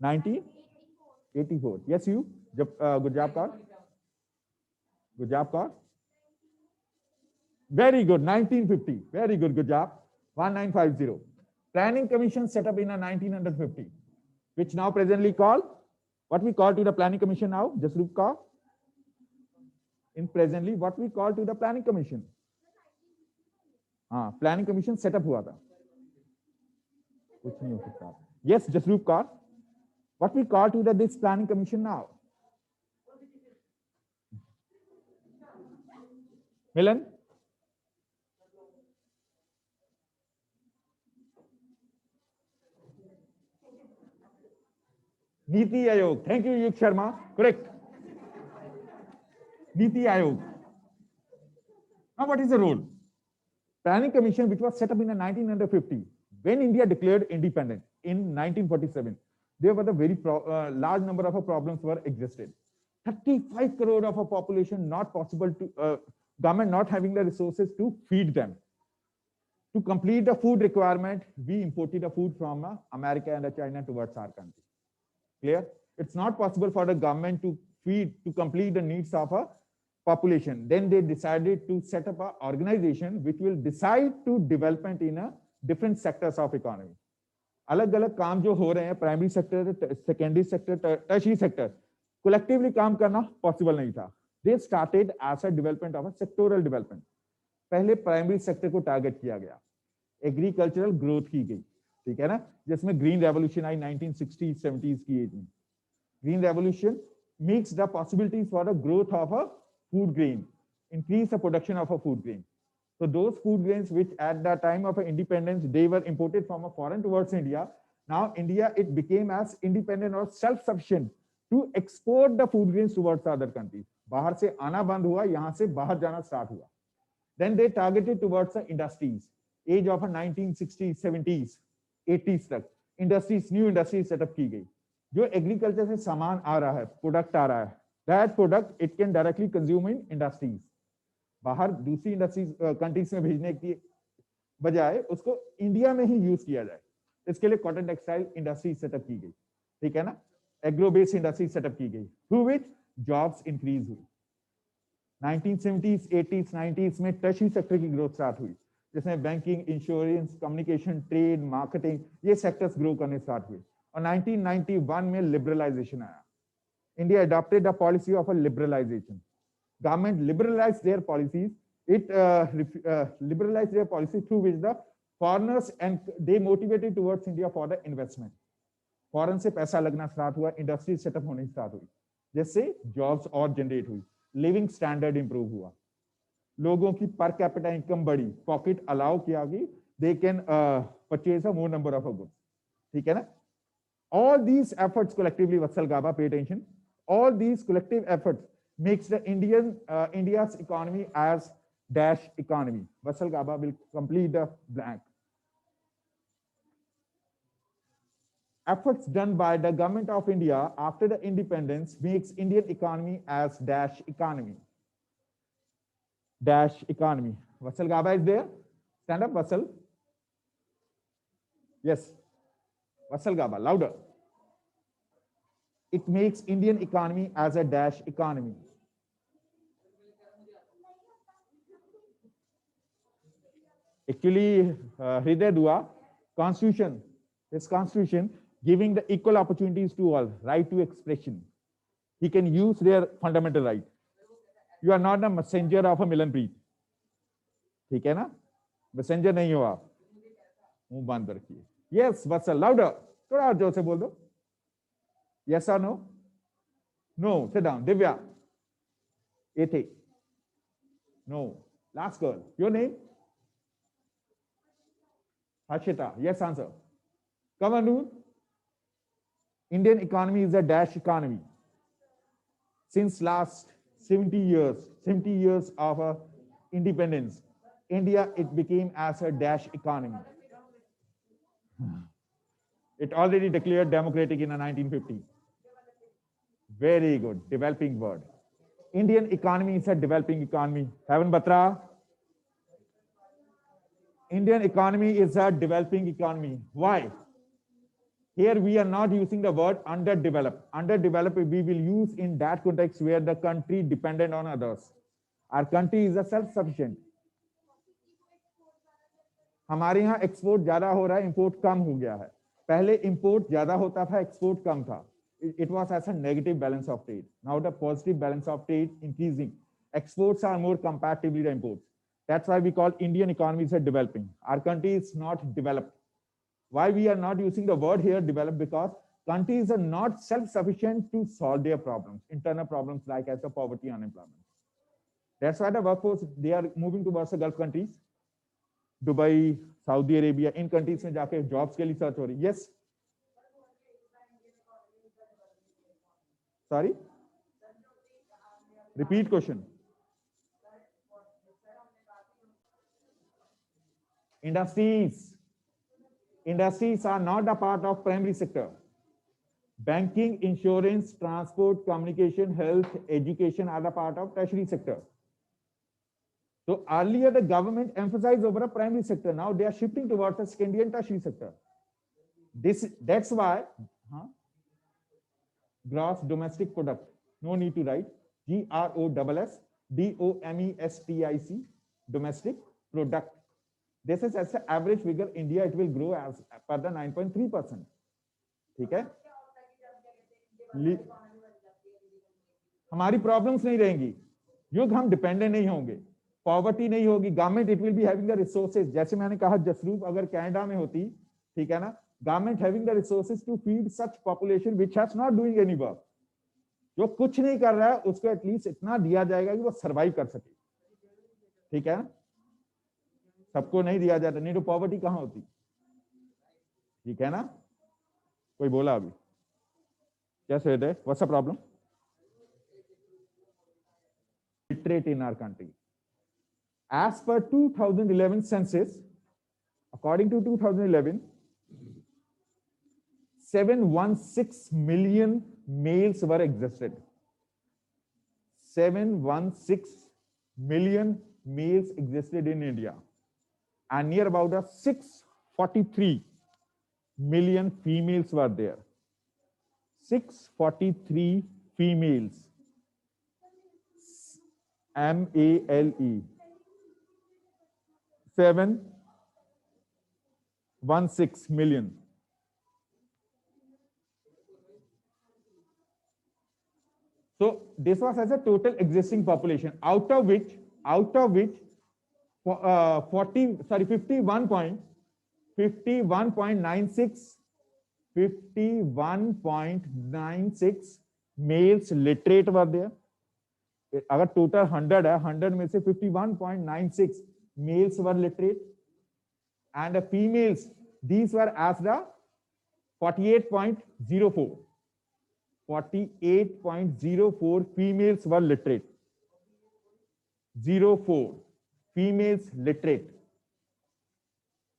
1984. Yes, you. Good job, Kaur. Good job, Kaur. Very good. 1950. Very good. Good job. 1950. Planning Commission set up in 1950, which now presently called, what we call to the Planning Commission now, Jasroop Kaur. In presently, what we call to the Planning Commission. Planning Commission set up हुआ था. कुछ नहीं हो सकता. Yes, Jasroop Kaur. What we call to the this Planning Commission now. Milan. Niti Ayog. Thank you, Yuk Sharma. Correct. Niti Ayog. Now, what is the role? Planning Commission, which was set up in 1950, when India declared independent in 1947, there were the very large number of problems were existed. 35 crore of a population not possible to government not having the resources to feed them. To complete the food requirement, we imported the food from America and China towards our country. Clear? It's not possible for the government to feed, to complete the needs of a population. Then they decided to set up an organization which will decide to development in a different sectors of economy. अलग अलग काम जो हो रहे हैं, primary sector, secondary sector, tertiary sector, collectively काम करना possible नहीं था. They started as a development of a sectoral development. पहले प्राइमरी सेक्टर को टारगेट किया गया, एग्रीकल्चरल ग्रोथ की गई, ठीक है ना, जिसमें ग्रीन रेवोल्यूशन आई 1960s 70s की एज में. Green revolution makes the possibilities for the growth of a food grain, increase the production of a food grain. So those food grains which at the time of independence, they were imported from a foreign towards India. Now India, it became as independent or self-sufficient to export the food grains towards other countries. बाहर से आना बंद हुआ, यहाँ से बाहर जाना start हुआ. Then they targeted towards the industries. Age of 1960s, 70s, 80s तक industries, new industries setup की गई. जो एग्रीकल्चर से सामान आ रहा है, प्रोडक्ट आ रहा है, that product it can directly consume in industries. बाहर दूसरी इंडस्ट्रीज कंट्रीज में भेजने की बजाय उसको इंडिया में ही यूज किया जाए. इसके लिए कॉटन टेक्सटाइल इंडस्ट्री सेटअप की गई, ठीक है ना, एग्रो बेस्ड इंडस्ट्री सेटअप की गई, थ्रू विच जॉब्स इंक्रीज हुई. 1970s, 80s, 90s में टर्शियरी सेक्टर की ग्रोथ स्टार्ट हुई, जिसमें banking, insurance, communication, trade, marketing, ये सेक्टर्स ग्रो करने स्टार्ट हुए. और 1991 में लिबरलाइजेशन आया. India adopted a policy of a liberalization. Government liberalized their policies. It liberalized their policy through which the foreigners and they motivated towards India for the investment. Foreign से पैसा लगना start हुआ, industry setup होनी start हुई, जिससे jobs और generate हुई, living standard improve हुआ, लोगों की पर कैपिटा इनकम बढ़ी, पॉकेट अलाउ किया गई, they can purchase a more number of goods, ठीक है ना. All these efforts collectively, Vatsal Gaba, pay attention. All these collective efforts makes the India's economy as dash economy. Vatsal Gaba will complete the blank. Efforts done by the government of India after the independence makes Indian economy as dash economy. Dash economy. Vatsal Gaba is there. Stand up, Vatsal. Yes. Vatsal Gaba, louder. It makes Indian economy as a dash economy. Actually, Hriday Dua, Constitution, this Constitution giving the equal opportunities to all, right to expression. He can use their fundamental right. You are not a messenger of a Milanpreet. ठीक है ना, messenger नहीं हो आप, मुंह बंद रखिए. Yes, Vatsal, louder. थोड़ा और जोर से बोल दो. Yes or no? No. Sit down. Divya. Ete. No. Last girl. Your name? Harshita. Yes, answer. Come on, Noor. Indian economy is a dash economy. Since last 70 years of independence, India, it became as a dash economy. It already declared democratic in 1950. Very good, developing word. Indian economy is a developing economy. Heaven Batra. Indian economy is a developing economy. Why? Here we are not using the word underdeveloped. Underdeveloped we will use in that context where the country dependent on others. Our country is a self-sufficient. हमारे यहाँ export ज्यादा हो रहा है, import कम हो गया है. पहले इंपोर्ट ज्यादा होता था, एक्सपोर्ट कम था. It was as a negative balance of trade. Now the positive balance of trade increasing. Exports are more comparatively the imports. That's why we call Indian economies are developing. Our country is not developed. Why we are not using the word here developed? Because countries are not self-sufficient to solve their problems, internal problems like as the poverty, unemployment. That's why the workforce, they are moving towards the Gulf countries, Dubai, Saudi Arabia, in countries में जाके jobs के लिए search हो रही. Yes. Sorry? Repeat question. Industries are not a part of primary sector. Banking, insurance, transport, communication, health, education are a part of tertiary sector. So earlier the government emphasized over a primary sector. Now they are shifting towards the secondary and tertiary sector. That's why gross domestic product. No need to write. GROSSDOMESTIC, domestic product. This is as an average figure. India, it will grow as per the 9.3%. ठीक है? हमारी problems नहीं रहेंगी. युग हम dependent नहीं होंगे. Poverty नहीं होगी. Government it will be having the resources. जैसे मैंने कहा जसरूप अगर कनाडा में होती, ठीक है ना, government having the resources to feed such population which has not doing any work. जो कुछ नहीं कर रहा है उसको एटलीस्ट इतना दिया जाएगा कि वो सर्वाइव कर सके. ठीक है ना, सबको नहीं दिया जाता. नहीं तो पॉवर्टी कहां होती. ठीक है ना. कोई बोला अभी कैसे होते. What's the problem. Literate in our country. As per 2011 census, according to 2011, 716 million males were existed. 716 million males existed in India, and near about 643 million females were there. 643 females. MALE. 716 million. So this was as a total existing population, out of which 51.96 males literate were there. अगर total 100 है, 100 में से 51.96 males were literate, and the females, these were as the 48.04. 48.04 females were literate. 04 females literate.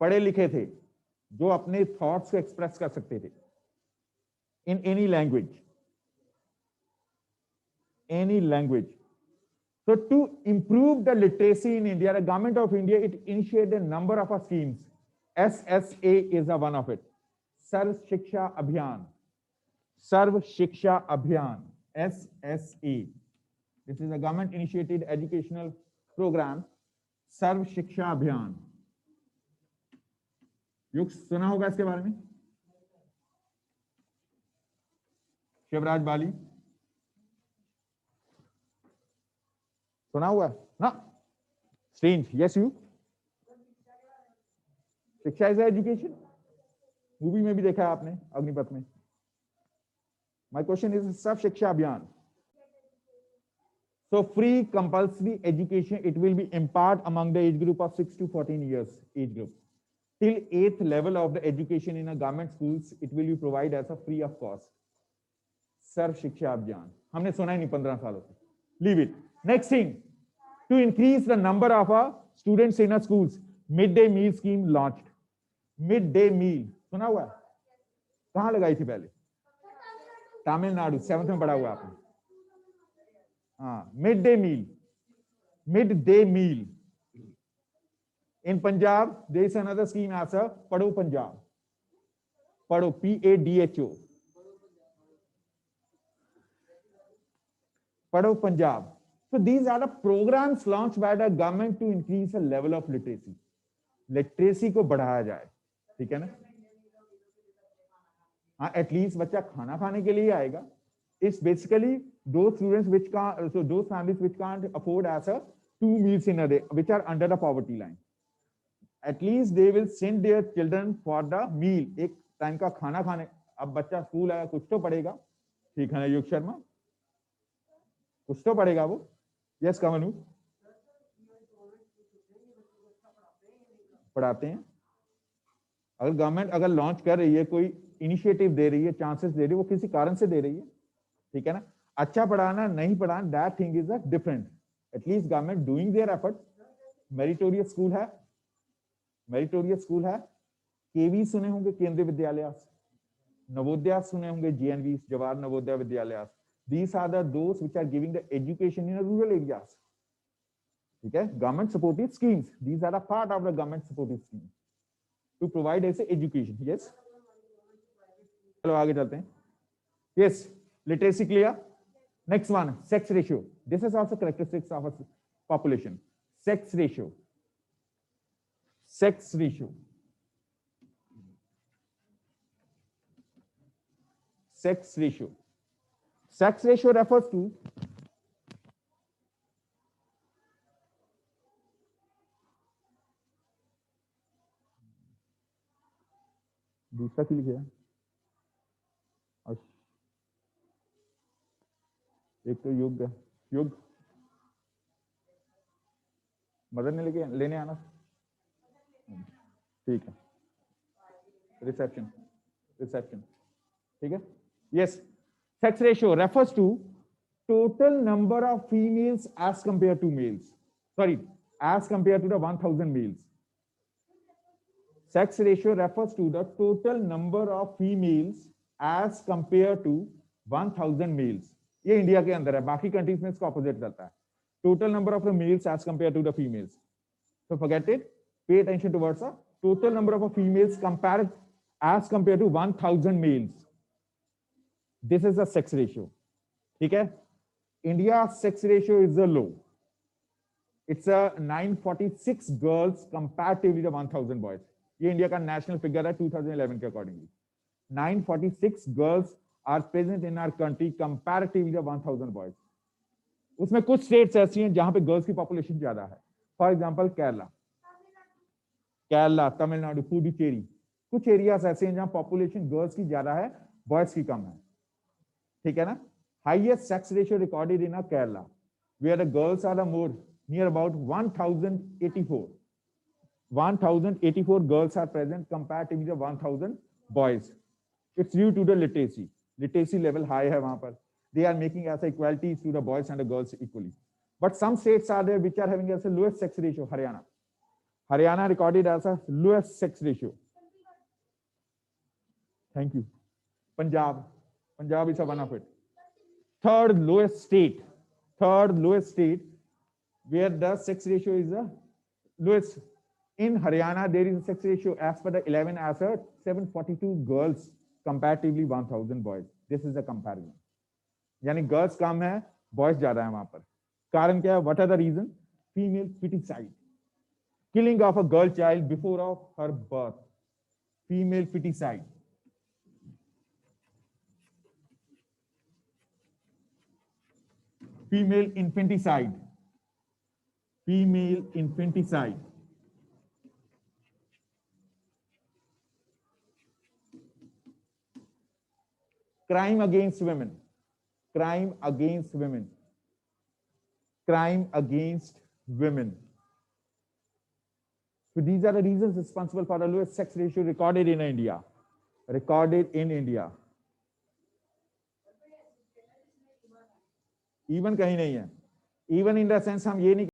पढ़े लिखे थे, जो अपने thoughts को एक्सप्रेस कर सकते थे in any language. So to improve the literacy in India, the government of India, it initiated a number of schemes. SSA is a one of it. Sarv Shiksha Abhiyan. Sarv Shiksha Abhiyan. SSA. This is a government initiated educational program. Sarv Shiksha Abhiyan. युग सुना होगा इसके बारे में. शिवराज बाली सुना हुआ ना. Strange. Yes you. शिक्षा इज एजुकेशन. मूवी में भी देखा है आपने, अग्निपथ में. माय क्वेश्चन इज सर्व शिक्षा अभियान. So free compulsory education, it will be imparted among the age group of 6 to 14 years age group. Till 8th level of the education in a government schools, it will be provided as a free of cost. सर्व शिक्षा अभियान हमने सुना ही नहीं 15 सालों से. Leave it. Next thing, to increase the number of students in our schools, midday meal scheme launched. Midday meal सुना हुआ है? कहाँ लगाई थी पहले? तमिलनाडु. 7th में पढ़ा हुआ आपने. हाँ, midday meal. In Punjab, there is another scheme as a Padho Punjab. पढ़ो, PADHO, पढ़ो Punjab. So these are the programs launched by the government to increase the level of literacy. Literacy को बढ़ाया जाए, ठीक है ना. हाँ, एटलीस्ट बच्चा खाना खाने के लिए आएगा. It's basically those students which can't, so those families which can't afford as a 2 meals in a day, which are under the poverty line. At least they will send their children for the meal. एक time का खाना खाने. अब बच्चा school आया, कुछ तो पढ़ेगा, ठीक है ना युग शर्मा, कुछ तो पढ़ेगा वो. यस कमनु, पढ़ाते हैं. अगर गवर्नमेंट अगर लॉन्च कर रही है, कोई इनिशिएटिव दे रही है, चांसेस दे रही है, वो किसी कारण से दे रही है, ठीक है ना. अच्छा पढ़ाना नहीं पढ़ाना, that thing is a different. At least government doing their effort. Meritorious school है, मेरिटोरियस स्कूल है. केवी सुने होंगे, केंद्रीय विद्यालय. नवोदय सुने होंगे, JNV, Jawahar Navodaya Vidyalaya. These are the those which are giving the education in the rural areas. ठीक है, government supported schemes. These are a part of the government supported scheme to provide as education. Yes. चलो आगे चलते हैं. Yes, literacy clear. Next one, sex ratio. This is also characteristics of a population. Sex ratio. Sex ratio. Sex ratio. Sex ratio refers to दूसरा की लिखा है, एक तो युग युग मदर ने लेने आना, ठीक है. रिसेप्शन, रिसेप्शन, ठीक है. Yes, sex ratio refers to total number of females as compared to males. Sorry, as compared to the 1000 males. Sex ratio refers to the total number of females as compared to 1000 males. ये India के अंदर है, बाकी countries में इसका opposite चलता है. Total number of the males as compared to the females. So forget it. Pay attention towards the total number of females compared as compared to 1000 males. This is the sex ratio. ठीक है. India sex ratio is a low. It's a 946 girls comparatively to 1000 boys. ये India का national figure है 2011 के accordingly. 946 girls are present in our country comparatively to 1000 boys. उसमें कुछ states ऐसी हैं जहां पे गर्ल्स की पॉपुलेशन ज्यादा है. For example Kerala, Kerala, Tamil Nadu, Puducherry. कुछ एरियाज ऐसे हैं जहां पॉपुलेशन गर्ल्स की ज्यादा है, बॉयज की कम है, ठीक है ना. Highest sex ratio recorded in Kerala, where the girls are the more near about 1084. 1084 girls are present comparatively to 1000 boys. It's due to the literacy. Literacy level high है वहां पर. They are making as a equality to the boys and the girls equally. But some states are there which are having as a lowest sex ratio. Haryana. Haryana recorded as a lowest sex ratio. Thank you. Punjab. Punjab is one of it. Third lowest state where the sex ratio is the lowest. In Haryana, there is a sex ratio as per the 11 as a 742 girls comparatively 1000 boys. This is the comparison. यानी girls कम है, boys ज्यादा है वहां पर. कारण क्या है? What are the reason? Female feticide, killing of a girl child before of her birth. Female feticide. Female infanticide. Female infanticide. Crime against women. Crime against women. Crime against women. So these are the reasons responsible for the lowest sex ratio recorded in India. Recorded in India. Even कहीं नहीं है. Even in the sense हम ये नहीं